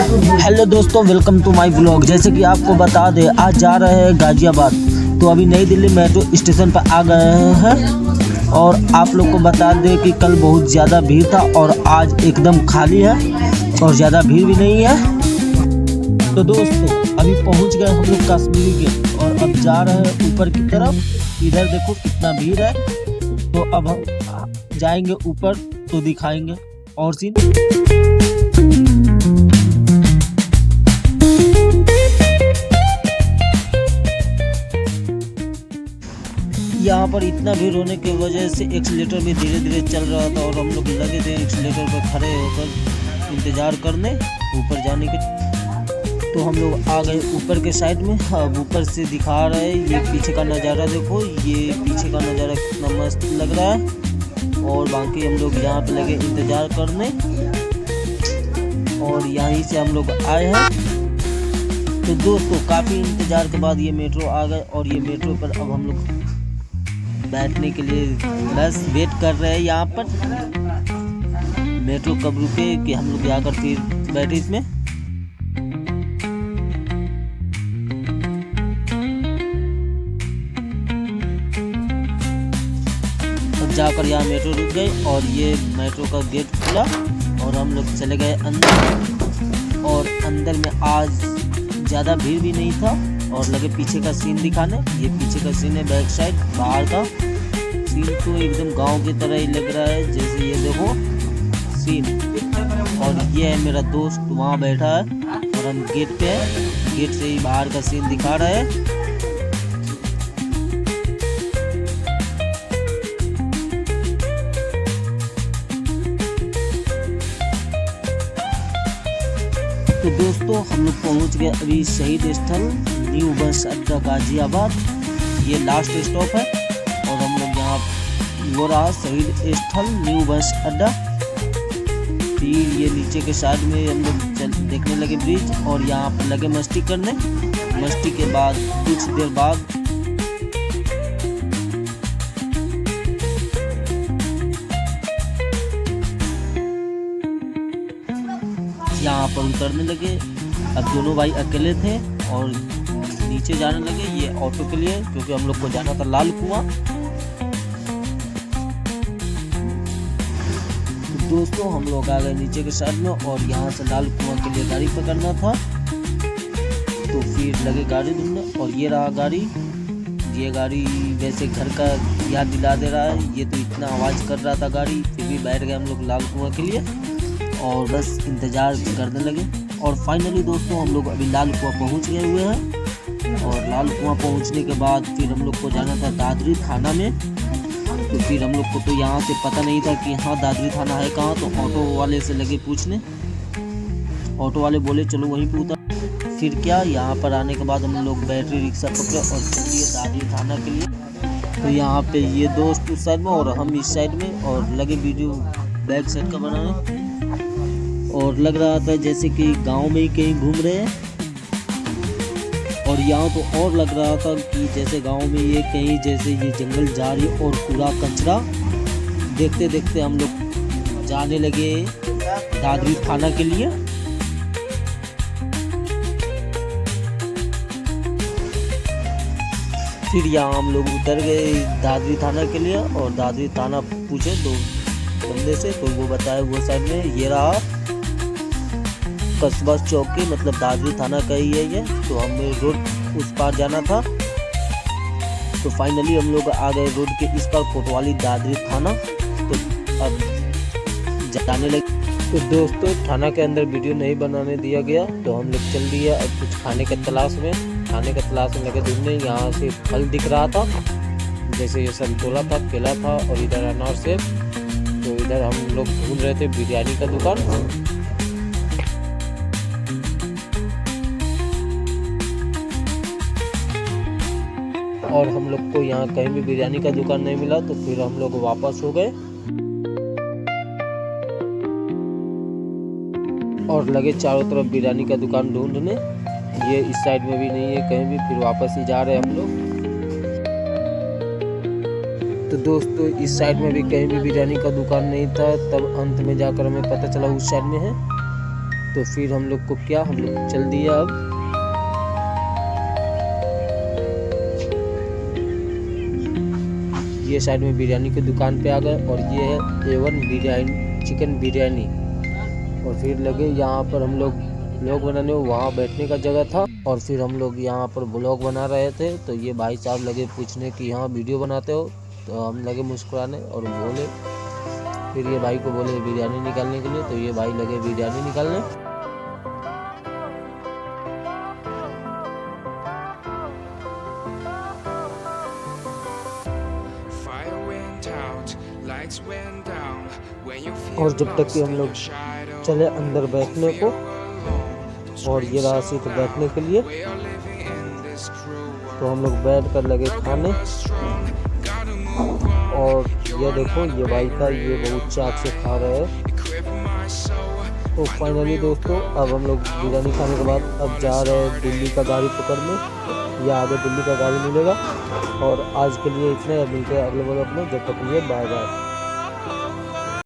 Hello दोस्तों, welcome to my blog. जैसे कि आपको बता दें, आज जा रहे हैं गाजियाबाद। तो अभी नई दिल्ली मेट्रो स्टेशन पर आ गए हैं और आप लोग को बता दें कि कल बहुत ज़्यादा भीड़ था और आज एकदम खाली है और ज़्यादा भीड़ भी नहीं है। तो दोस्तों अभी पहुंच गए हम लोग कश्मीरी गेट और अब जा रहे हैं ऊपर की तरफ। इधर देखो कितना भीड़ है। तो अब हम जाएंगे ऊपर तो दिखाएंगे और सीन। यहाँ पर इतना भीड़ होने की वजह से एक्सीलेटर भी धीरे धीरे चल रहा था और हम लोग लगे थे एक्सीलेटर पर खड़े होकर इंतज़ार करने ऊपर जाने के। तो हम लोग आ गए ऊपर के साइड में। अब ऊपर से दिखा रहे हैं ये पीछे का नज़ारा। देखो ये पीछे का नज़ारा कितना मस्त लग रहा है। और बाकी हम लोग यहाँ पे लगे इंतज़ार करने और यहीं से हम लोग आए हैं। तो दोस्तों काफ़ी इंतज़ार के बाद ये मेट्रो आ गए और ये मेट्रो पर अब हम लोग बैठने के लिए बस वेट कर रहे हैं। यहाँ पर मेट्रो कब रुके कि हम लोग जाकर फिर बैठे इसमें। अब जाकर यहाँ मेट्रो रुक गई और ये मेट्रो का गेट खुला और हम लोग चले गए अंदर। और अंदर में आज ज़्यादा भीड़ भी नहीं था और लगे पीछे का सीन दिखाने। ये पीछे का सीन है, बैक साइड बाहर का सीन तो एकदम गांव की तरह ही लग रहा है। जैसे ये देखो सीन। और ये है मेरा दोस्त वहाँ बैठा है और हम गेट पे हैं। गेट से ही बाहर का सीन दिखा रहे हैं। तो दोस्तों हम लोग पहुँच गए अभी शहीद स्थल न्यू बस अड्डा गाजियाबाद। ये लास्ट स्टॉप है और हम लोग यहाँ वो रहा शहीद स्थल न्यू बस अड्डा। फिर ये नीचे के साइड में हम लोग देखने लगे ब्रिज और यहाँ पर लगे मस्ती करने। मस्ती के बाद कुछ देर बाद यहाँ पर उतरने लगे। अब दोनों भाई अकेले थे और नीचे जाने लगे ये ऑटो के लिए, क्योंकि हम लोग को जाना था लाल कुआं। तो दोस्तों हम लोग आ गए नीचे के साइड में और यहाँ से लाल कुआं के लिए गाड़ी पकड़ना था। तो फिर लगे गाड़ी ढूंढने और ये रहा गाड़ी। ये गाड़ी वैसे घर का याद दिला दे रहा है। ये तो इतना आवाज़ कर रहा था गाड़ी, फिर भी बैठ गए हम लोग लाल कुआं के लिए और बस इंतज़ार करने लगे। और फाइनली दोस्तों हम लोग अभी लाल कुआं पहुंच गए हुए हैं। और लाल कुआं पहुंचने के बाद फिर हम लोग को जाना था दादरी थाना में। तो फिर हम लोग को तो यहाँ से पता नहीं था कि हाँ दादरी थाना है कहाँ। तो ऑटो वाले से लगे पूछने। ऑटो वाले बोले चलो वहीं पे उतर। फिर क्या यहाँ पर आने के बाद हम लोग बैटरी रिक्शा पकड़े और चल दिए दादरी थाना के लिए। तो यहाँ पे ये दोस्त उस साइड में और हम इस साइड में और लगे वीडियो बैक साइड का बनाने। और लग रहा था जैसे कि गांव में ही कहीं घूम रहे हैं। और यहाँ तो और लग रहा था कि जैसे गांव में ये कहीं जैसे ये जंगल झाड़ी और कूड़ा कचरा। देखते देखते हम लोग जाने लगे दादरी थाना के लिए। फिर यहाँ हम लोग उतर गए दादरी थाना के लिए और दादरी थाना पूछे दो बंदे से, तो वो बताया वो साइड में ये रहा कस्बा चौकी, मतलब दादरी थाना का ही है ये। तो हमें रोड उस पार जाना था। तो फाइनली हम लोग आ गए रोड के इस पार कोतवाली दादरी थाना। तो अब जाने लगे। तो दोस्तों थाना के अंदर वीडियो नहीं बनाने दिया गया तो हम लोग चल दिए अब कुछ खाने के तलाश में। खाने के तलाश में लगे ढूंढने। यहाँ से फल दिख रहा था, जैसे ये संतोला था, केला था और इधर अनार सेब। तो इधर हम लोग ढूंढ रहे थे बिरयानी का दुकान। और हम लोग को यहाँ कहीं भी बिरयानी का दुकान नहीं मिला। तो फिर हम लोग वापस हो गए और लगे चारों तरफ बिरयानी का दुकान ढूंढने। ये इस साइड में भी नहीं है कहीं भी। फिर वापस ही जा रहे हैं हम लोग। तो दोस्तों इस साइड में भी कहीं भी बिरयानी का दुकान नहीं था। तब अंत में जाकर हमें पता चला उस साइड में है। तो फिर हम लोग को क्या, हम लोग चल दिया अब ये साइड में बिरयानी की दुकान पे आ गए और ये है A1 बिरयानी, चिकन बिरयानी। और फिर लगे यहाँ पर हम लोग ब्लॉग बनाने, वहाँ बैठने का जगह था और फिर हम लोग यहाँ पर ब्लॉग बना रहे थे। तो ये भाई साहब लगे पूछने कि हाँ वीडियो बनाते हो, तो हम लगे मुस्कुराने और बोले, फिर ये भाई को बोले बिरयानी निकालने के लिए, तो ये भाई लगे बिरयानी निकालने। और जब तक कि हम लोग चले अंदर बैठने को, और ये रहा सीट बैठने के लिए, तो हम लोग बैठ कर लगे खाने। और ये देखो ये भाई था, ये बहुत चाक से खा रहे हैं। तो फाइनली दोस्तों अब हम लोग बिरयानी खाने के बाद अब जा रहे हैं दिल्ली का गाड़ी पकड़ने, या आगे दिल्ली का गाड़ी मिलेगा। और आज के लिए इतना, मिलते हैं अगले ब्लॉग में, जब तक के लिए बाय बाय।